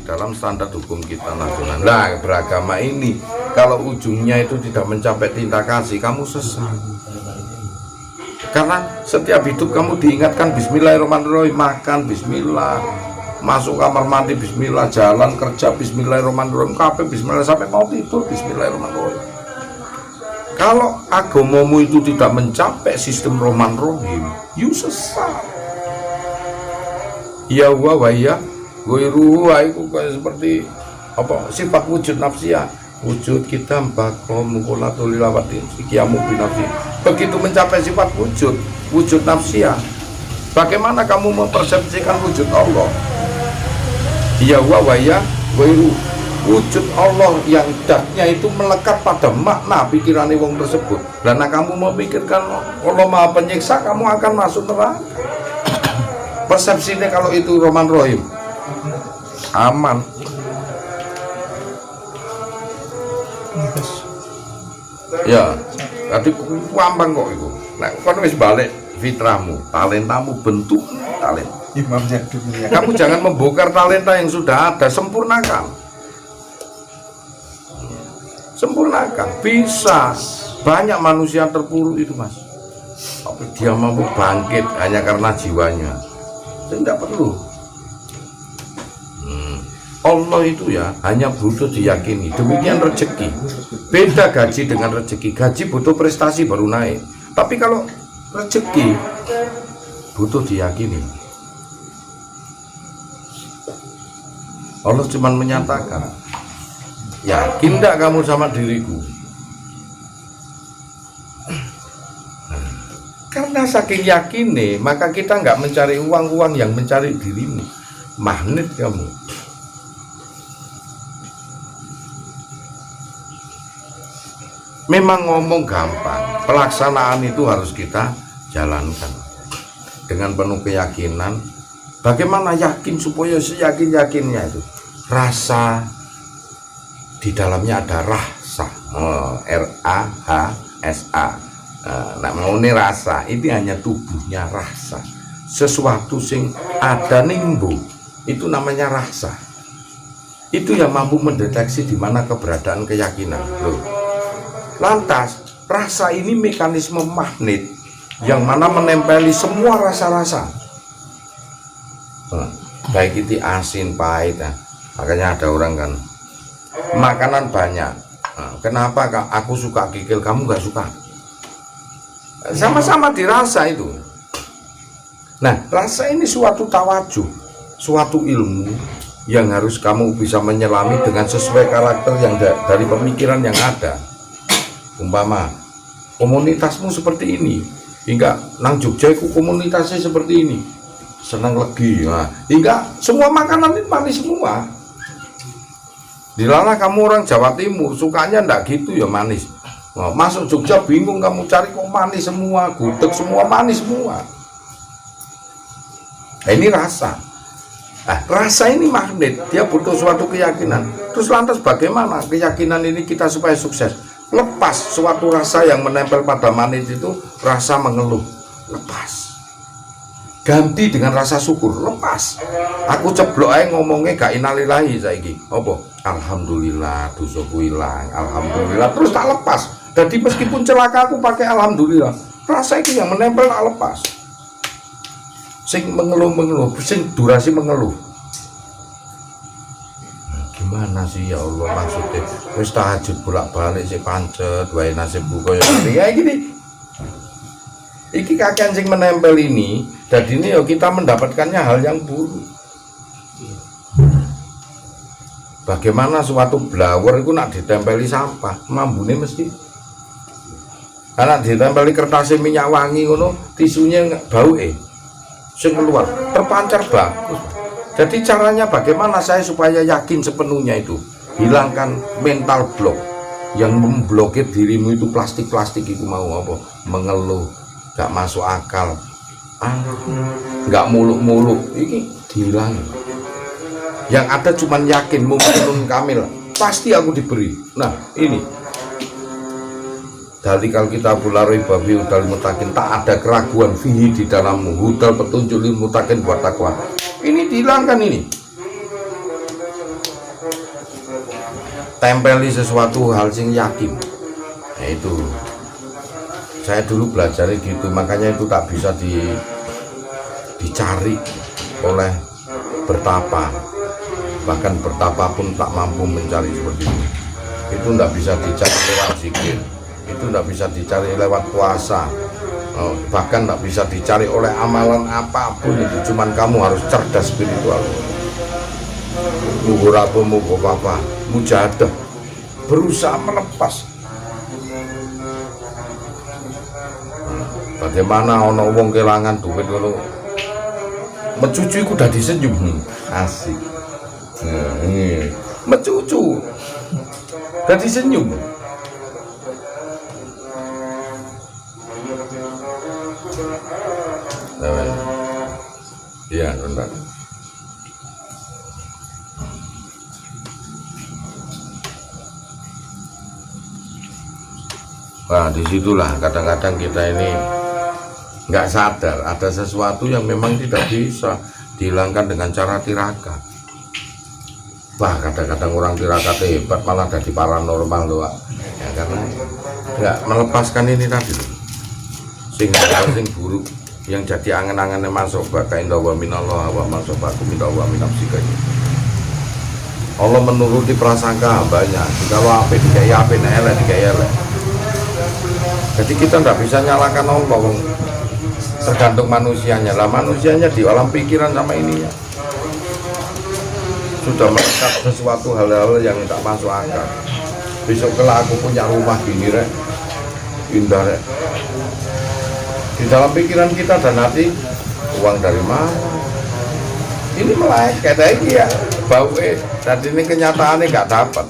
dalam standar hukum kita nasional. Nah, beragama ini kalau ujungnya itu tidak mencapai cinta kasih, kamu sesat. Karena setiap hidup kamu diingatkan bismillahirrahmanirrahim, makan bismillah, masuk kamar mandi bismillah, jalan kerja bismillahirrahmanirrahim, kabeh bismillah, sampai mau tidur bismillahirrahmanirrahim. Kalau agamamu itu tidak mencapai sistem Rahman Rahim, you sesat. Ya wa ya ghairu itu seperti apa sifat wujud nafsiyah, wujud kita bakom mukolatul lawatin sikiamu binafsi. Begitu mencapai sifat wujud nafsiyah, bagaimana kamu mempersepsikan wujud Allah? Ya wa ya ghairu, wujud Allah yang datnya itu melekat pada makna pikirannya wong tersebut. Dan kamu memikirkan Allah Maha Penyiksa, kamu akan masuk neraka. Persepsinya kalau itu Rahman Rahim, aman. Ya, tadi gampang kok itu. Nah, kan wis balik fitrahmu, talentamu, bentuk talent. Imamnya dunia. Kamu jangan membongkar talenta yang sudah ada, sempurnakan. Sempurnakan, bisa. Banyak manusia terpuruk itu, Mas. Tapi dia mampu bangkit hanya karena jiwanya. Tidak perlu. Allah itu ya hanya butuh diyakini. Demikian rezeki. Beda gaji dengan rezeki. Gaji butuh prestasi baru naik. Tapi kalau rezeki butuh diyakini. Allah cuma menyatakan, yakin tidak kamu sama diriku? Karena saking yakinnya, maka kita nggak mencari uang yang mencari dirimu. Magnet kamu. Memang ngomong gampang, pelaksanaan itu harus kita jalankan dengan penuh keyakinan. Bagaimana yakin supaya seyakin-yakinnya itu? Rasa, di dalamnya ada rasa, R-A-H-S-A. Nah, mau ini rasa, ini hanya tubuhnya rasa. Sesuatu sing ada nimbu, itu namanya rasa. Itu yang mampu mendeteksi di mana keberadaan keyakinan. Loh. Lantas, rasa ini mekanisme magnet yang mana menempeli semua rasa-rasa. Baik itu asin, pahit. Makanya ada orang kan, makanan banyak. Kenapa aku suka kikil, kamu nggak suka? Sama-sama dirasa itu. Nah, rasa ini suatu tawajuh, suatu ilmu yang harus kamu bisa menyelami dengan sesuai karakter yang dari pemikiran yang ada. Umpama komunitasmu seperti ini, hingga nang Jogja itu komunitasnya seperti ini, senang legi. Nah, hingga semua makanan ini manis semua. Dilala kamu orang Jawa Timur sukanya ndak gitu ya manis. Nah, masuk Jogja bingung kamu cari kok manis semua, gudeg semua manis semua. Nah, ini rasa. Nah, rasa ini magnet, dia butuh suatu keyakinan. Terus lantas bagaimana keyakinan ini kita supaya sukses? Lepas suatu rasa yang menempel pada magnet itu, rasa mengeluh, lepas. Ganti dengan rasa syukur, lepas. Aku ceblok aja ngomongnya gak innalillahi saiki. Apa? Alhamdulillah, dosaku hilang, alhamdulillah, terus tak lepas. Jadi meskipun celaka aku pakai alhamdulillah, rasa itu yang menempel tak lepas. Sing mengeluh, sing durasi mengeluh. Gimana sih ya Allah maksudnya? Wis tahajud bolak-balik sih pancet, wae nasib buka ya gini. Iki kakean sing menempel ini, dan ini ya kita mendapatkannya hal yang buruk. Bagaimana suatu blower itu nak ditempeli sampah, mambune mesti. Karena ditempeli kertas minyak wangi ngono, tisunya bau sing keluar, terpancar bagus. Jadi caranya bagaimana saya supaya yakin sepenuhnya itu? Hilangkan mental block yang memblokir dirimu itu, plastik-plastik itu mau apa? Mengeluh, gak masuk akal, gak muluk-muluk, ini dihilangin. Yang ada cuman yakin, mungkin kamil, pasti aku diberi. Nah ini dari kalau kita bularoi babi udal mutakin, tak ada keraguan fihi di dalammu, hudal petunjuk lil mutakin buat takwa. Ini dihilangkan ini. tempeli sesuatu hal sing yakin. Nah, itu saya dulu belajar gitu, makanya itu tak bisa dicari oleh bertapa, bahkan bertapa pun tak mampu mencari seperti itu tidak bisa dicari lewat zikir, itu tidak bisa dicari lewat puasa, bahkan tidak bisa dicari oleh amalan apapun. Itu cuman kamu harus cerdas spiritual, mugo apa mugo apa, mujahadah, berusaha melepas. Bagaimana ono wong kelangan duit ngono, mecucu iku udah disenyum, asik. Mecucu udah disenyum. Iya, benar. Nah, disitulah kadang-kadang kita ini nggak sadar ada sesuatu yang memang tidak bisa dihilangkan dengan cara tirakat. Wah, kadang-kadang orang tirakat hebat malah jadi paranormal loh, ya, karena nggak melepaskan ini tadi, sing buruk yang jadi angan-angannya masuk baka indawa minallah wa masobaku mindawa minapsika. Allah menuruti prasangka hambanya. Kalau apa dikai apa, elek dikai elek. Jadi kita nggak bisa nyalakan Allah, tergantung manusianya lah. Manusianya di alam pikiran sama ininya sudah melekat sesuatu hal-hal yang tak masuk akal. Besok kalau aku punya rumah gini rek, indah rek, di dalam pikiran kita dan hati, uang dari mana? Ini melekat aja ya, bau dan ini kenyataannya nggak dapat.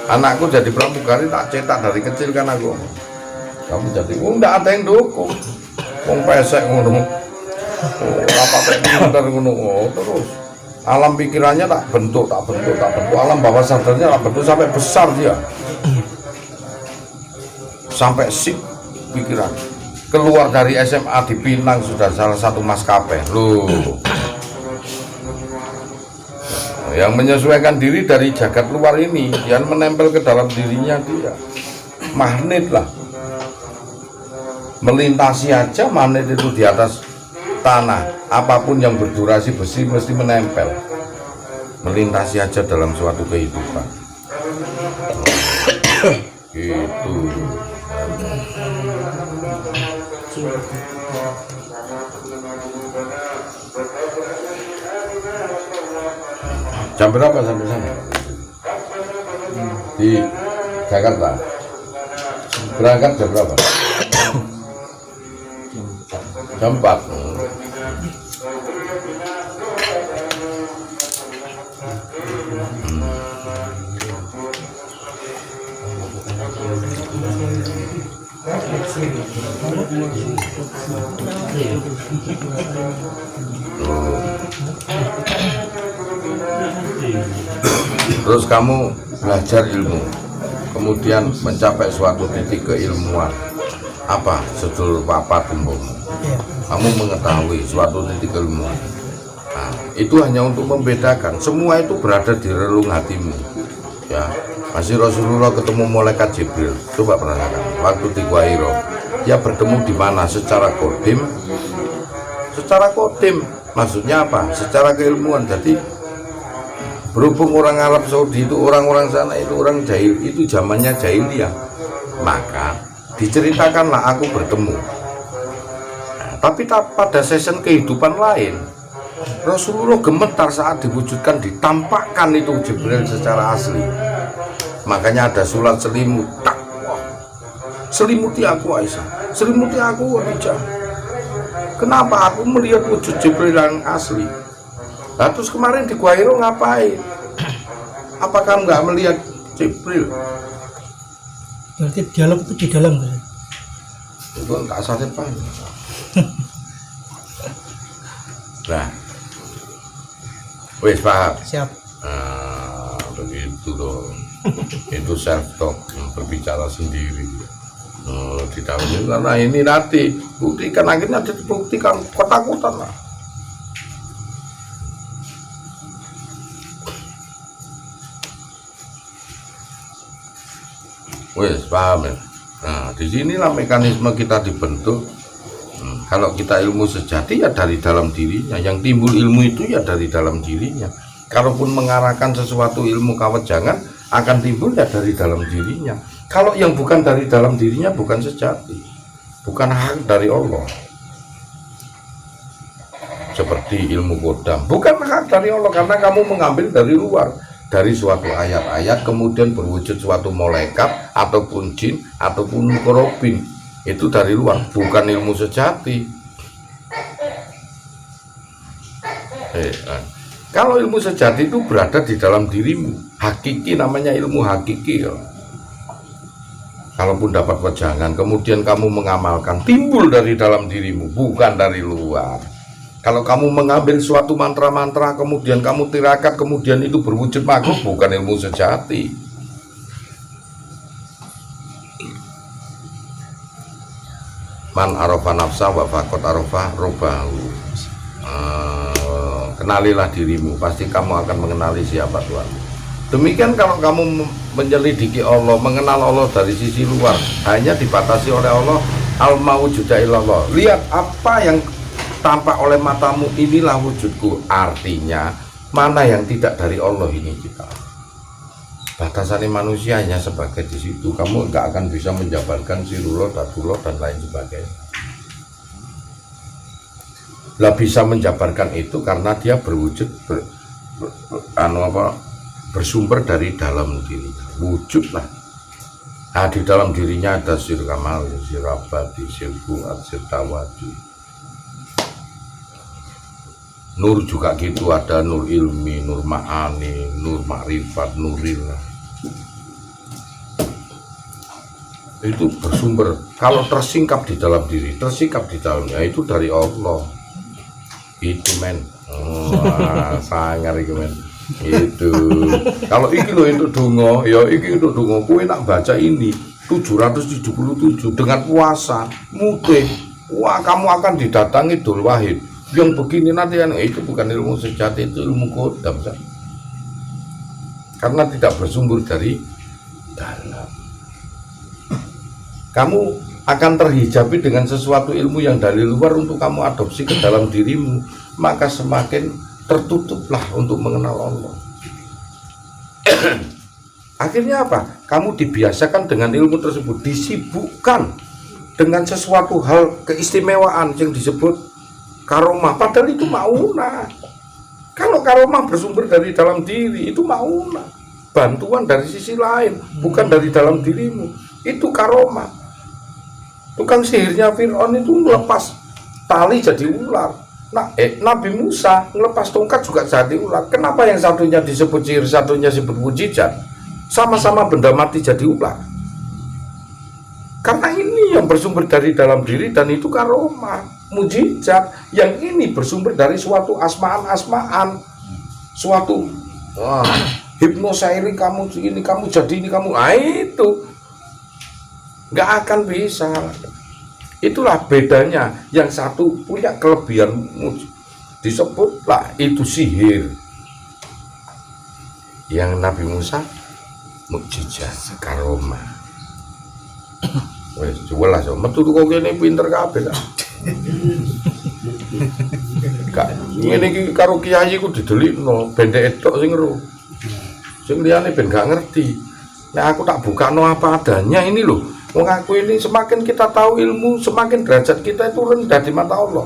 Anakku jadi pramugari tak cetak dari kecil kan aku. Kamu jadi, nggak ada yang dukung. Wong pesek ngono, apa pintar ngono, terus alam pikirannya tak bentuk, alam bawah sadarnya tak bentuk sampai besar dia, sampai sip pikiran. Keluar dari SMA di Pinang sudah salah satu maskapai loh. Yang menyesuaikan diri dari jagat luar ini yang menempel ke dalam dirinya dia, magnet lah, melintasi aja magnet itu di atas tanah, apapun yang berdurasi besi mesti menempel, melintasi aja dalam suatu kehidupan gitu. Jam berapa sampai sana? Di Jakarta. Berangkat jam berapa? Jam 4. Terus kamu belajar ilmu, kemudian mencapai suatu titik keilmuan, apa sedulur papa tumbung, kamu mengetahui suatu titik keilmuan. Nah, itu hanya untuk membedakan, semua itu berada di relung hatimu, ya. Masih Rasulullah ketemu malaikat Jibril, coba perhatikan waktu di Gua Hira, dia bertemu di mana? Secara kodim, maksudnya apa? Secara keilmuan. Jadi berhubung orang Arab Saudi itu, orang-orang sana itu orang jahil, itu zamannya jahiliyah, maka diceritakanlah aku bertemu. Nah, tapi pada season kehidupan lain, Rasulullah gemetar saat diwujudkan, ditampakkan itu Jibril secara asli. Makanya ada surat selimut, takwa, selimuti aku Aisyah, selimuti aku Khadijah. Kenapa aku melihat wujud Jibril yang asli? Nah, terus kemarin di Gua Hira ngapain? Apakah nggak melihat Jibril? Berarti dialog itu di dalam kan? Itu tak sadar Pak. Nah, wes paham. Siap. Nah, begitu dong. Itu self talk, berbicara sendiri. Tidak karena ini nanti buktikan, akhirnya dibuktikan ketakutan lah. Wes paham ya. Nah, disinilah mekanisme kita dibentuk. Kalau kita ilmu sejati ya dari dalam dirinya, yang timbul ilmu itu ya dari dalam dirinya. Kalaupun mengarahkan sesuatu ilmu kawejangan akan timbul ya dari dalam dirinya. Kalau yang bukan dari dalam dirinya bukan sejati, bukan hak dari Allah. Seperti ilmu kodam, bukan hak dari Allah karena kamu mengambil dari luar, dari suatu ayat-ayat kemudian berwujud suatu malaikat ataupun jin ataupun korobin. Itu dari luar, bukan ilmu sejati. Kalau ilmu sejati itu berada di dalam dirimu, hakiki, namanya ilmu hakiki ya. Kalaupun dapat wejangan kemudian kamu mengamalkan, timbul dari dalam dirimu, bukan dari luar. Kalau kamu mengambil suatu mantra-mantra kemudian kamu tirakat kemudian itu berwujud makhluk, bukan ilmu sejati. Man arafa nafsa wa faqad arafa robbahu. Kenalilah dirimu, pasti kamu akan mengenali siapa Tuhan. Demikian kalau kamu menyelidiki Allah, mengenal Allah dari sisi luar, hanya dibatasi oleh Allah, al-mawjuda illallah. Lihat apa yang tampak oleh matamu, inilah wujudku. Artinya mana yang tidak dari Allah ini kita. Batasannya manusia hanya sebagai di situ. Kamu nggak akan bisa menjabarkan sirullah, datullah dan lain sebagainya. Lah bisa menjabarkan itu karena dia berwujud bersumber dari dalam diri. Wujud lah. Nah, di dalam dirinya ada sir kamal, sir abadi, sir fuad, sir tawadi. Nur juga gitu, ada nur ilmi, nur ma'ani, nur ma'rifat, nurillah. Itu bersumber, kalau tersingkap di dalam diri, tersingkap di dalamnya, itu dari Allah. Itu men. Sangar itu men. Itu. Kalau iki lo itu donga, ya iki itu donga. Kowe nak baca ini 777 dengan puasa, mutih. Wah, kamu akan didatangi Dzul Wahid. Yang begini nanti yang itu bukan ilmu sejati, itu ilmu kodam. Karena tidak bersumber dari dalam. Kamu akan terhijabi dengan sesuatu ilmu yang dari luar untuk kamu adopsi ke dalam dirimu, maka semakin tertutuplah untuk mengenal Allah. Akhirnya apa? Kamu dibiasakan dengan ilmu tersebut, disibukkan dengan sesuatu hal keistimewaan yang disebut karomah, padahal itu mauna. Kalau karomah bersumber dari dalam diri, itu mauna, bantuan dari sisi lain, bukan dari dalam dirimu. Itu karomah. Tukang sihirnya Fir'aun itu melepas tali jadi ular. Nah, Nabi Musa melepas tongkat juga jadi ular. Kenapa yang satunya disebut sihir, satunya disebut mujizat? Sama-sama benda mati jadi ular. Karena ini yang bersumber dari dalam diri dan itu karomah. Mujizat yang ini bersumber dari suatu asmaan, suatu hipnosairi, kamu ini, kamu jadi ini, kamu itu nggak akan bisa. Itulah bedanya. Yang satu punya kelebihan disebutlah itu sihir, yang Nabi Musa mujizat karomah. Wes jelas yo metu kok kene pinter kabeh ta. Kak, ngene iki karo kiai ku didelikno ben etok sing ero. Sing liyane ben gak ngerti. Nek aku tak bukakno apa adanya ini loh. Wong aku ini semakin kita tahu ilmu, semakin derajat kita itu rendah di mata Allah.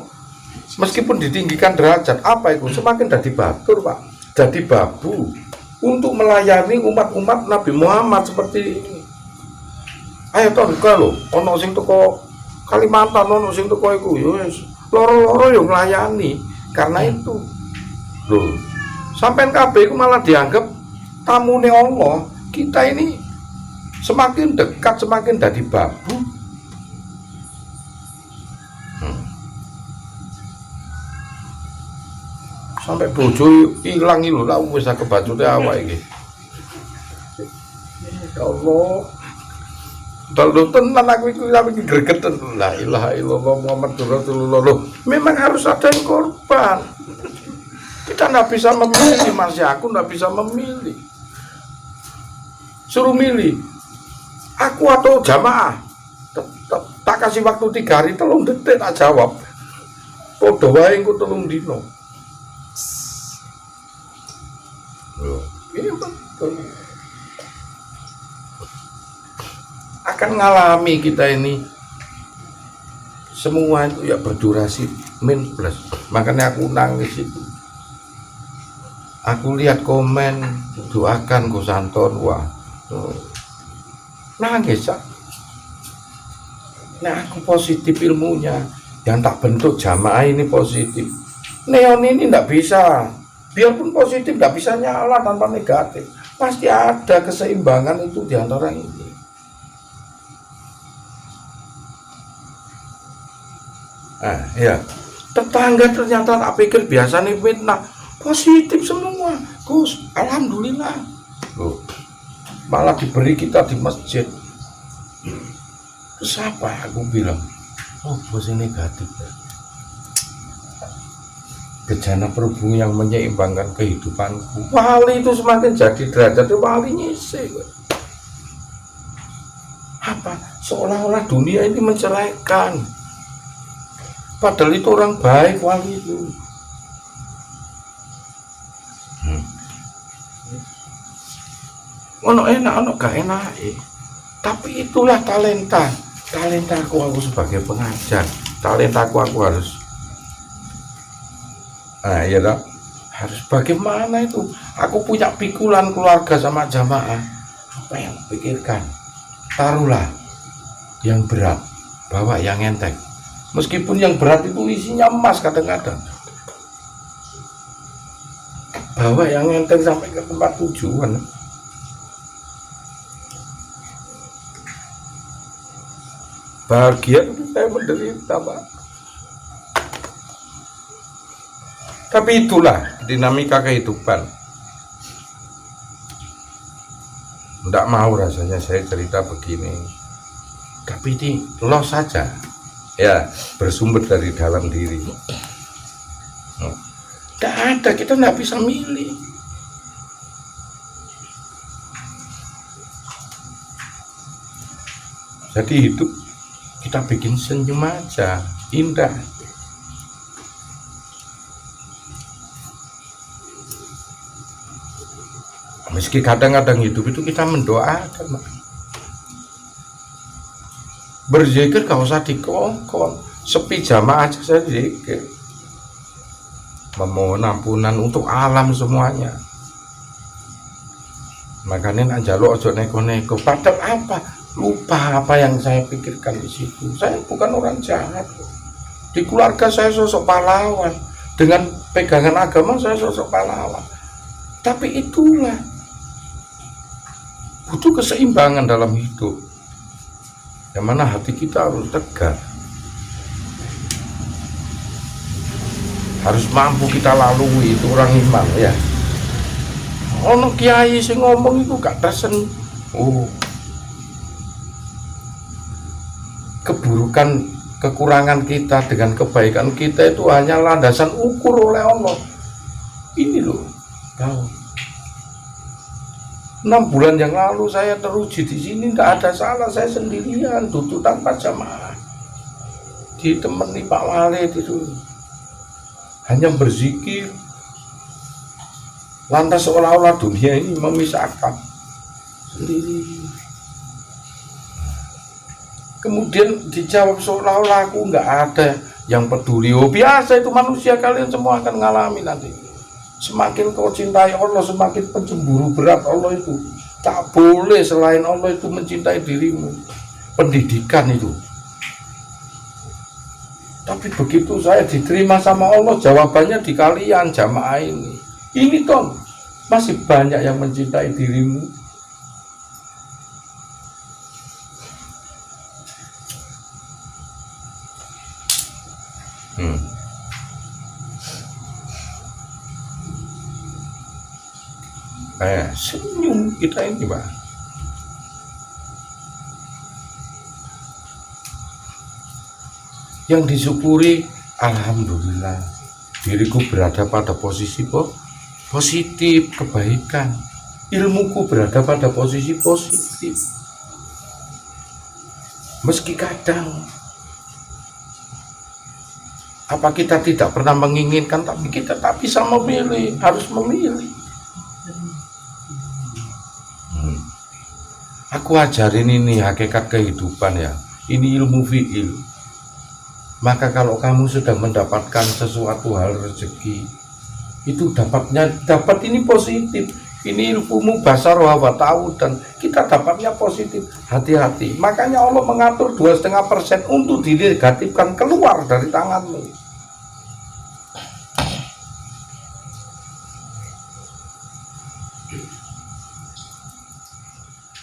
Meskipun ditinggikan derajat, apa itu? Semakin jadi batur, Pak. Jadi babu untuk melayani umat-umat Nabi Muhammad seperti ini. Ayo toh kalau ono sing teko Kalimantan, ono sing teko iku ya wis loro-loro yo nglayani. Karena itu loh, sampean kabeh iku malah dianggap tamune Allah. Kita ini semakin dekat semakin jadi babu. Sampai bojo ilang iki lho, lha wis kebacute awak iki. Ya Allah. Kalau tenan aku itu gregeten, la ilaha illallah Muhammadur Rasulullah. Loh, memang harus ada yang korban. Kita nggak bisa memilih, Mas. Aku nggak bisa memilih. Suruh milih Aku atau jamaah tak kasih waktu 3 hari 3 detik tak jawab. Podo wae engko 3 dino. Loh, ini betul. Akan ngalami kita ini semua itu ya berdurasi min plus. Makanya aku nangis itu. Aku lihat komen doakan Gus Anton, wah nangis ya. Nah aku positif ilmunya, yang tak bentuk jamaah ini positif. Neon ini tidak bisa, biarpun positif tidak bisa nyala tanpa negatif. Pasti ada keseimbangan itu di antara ini. Nah, ya tetangga ternyata tak pikir biasa nih fitnah, positif semua. Gus, alhamdulillah. Loh, malah diberi kita di masjid. Terus apa aku bilang, oh bos ini negatif ya. Bejana perhubungan yang menyeimbangkan kehidupanku. Wali itu semakin jadi derajat wali nyisih. Apa? Seolah-olah dunia ini menceraikan. Padahal itu orang baik wali itu. Ono enak, ono gak enak. Tapi itulah talentaku aku sebagai pengajar. Talentaku aku harus. Nah ya dah. Harus bagaimana itu? Aku punya pikulan keluarga sama jamaah. Apa yang pikirkan? Taruhlah yang berat, bawa yang enteng. Meskipun yang berat itu isinya emas kadang-kadang. Bawa yang enteng sampai ke tempat tujuan. Bahagia tapi saya menderita, Pak. Tapi itulah dinamika kehidupan. Tidak mau rasanya saya cerita begini. Tapi ini loss saja. Ya, bersumber dari dalam diri. Tidak ada, kita tidak bisa milih. Jadi hidup kita bikin senyum aja, indah. Meski kadang-kadang hidup itu kita mendoakan. Berzikir gak usah dikongkon, sepi jamaah aja saya zikir. Memohon ampunan untuk alam semuanya. Makanya nak jaluk ojo neko-neko. Padahal apa? Lupa apa yang saya pikirkan di situ. Saya bukan orang jahat. Di keluarga saya sosok pahlawan. Dengan pegangan agama saya sosok pahlawan. Tapi itulah butuh keseimbangan dalam hidup. Yang mana hati kita harus tegar. Harus mampu kita lalui, itu orang iman ya. Ono kiai sing ngomong itu gak tersen. Oh. Keburukan, kekurangan kita dengan kebaikan kita itu hanya landasan ukur oleh Allah. Ini loh, tahu. 6 bulan yang lalu saya teruji di sini, tidak ada salah, saya sendirian, duduk tanpa jamaah, ditemani Pak Wali itu, hanya berzikir. Lantas seolah-olah dunia ini memisahkan sendiri. Kemudian dijawab seolah-olah aku nggak ada yang peduli. Oh biasa itu manusia, kalian semua akan ngalami nanti. Semakin kau cintai Allah, semakin pencemburu berat Allah itu. Tak boleh selain Allah itu mencintai dirimu. Pendidikan itu. Tapi begitu saya diterima sama Allah, jawabannya di kalian jamaah ini. Ini toh masih banyak yang mencintai dirimu. Senyum kita ini, Pak. Yang disyukuri, alhamdulillah, diriku berada pada posisi positif, kebaikan. Ilmuku berada pada posisi positif. Meski kadang apa kita tidak pernah menginginkan, tapi kita tak bisa memilih, harus memilih. Aku ajarin ini hakikat kehidupan ya, ini ilmu fi'il. Maka kalau kamu sudah mendapatkan sesuatu hal rezeki, itu dapat ini positif. Ini ilmumu basar wa tahu, dan kita dapatnya positif. Hati-hati. Makanya Allah mengatur 2,5% untuk dinegatifkan keluar dari tanganmu.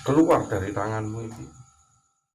Keluar dari tanganmu itu.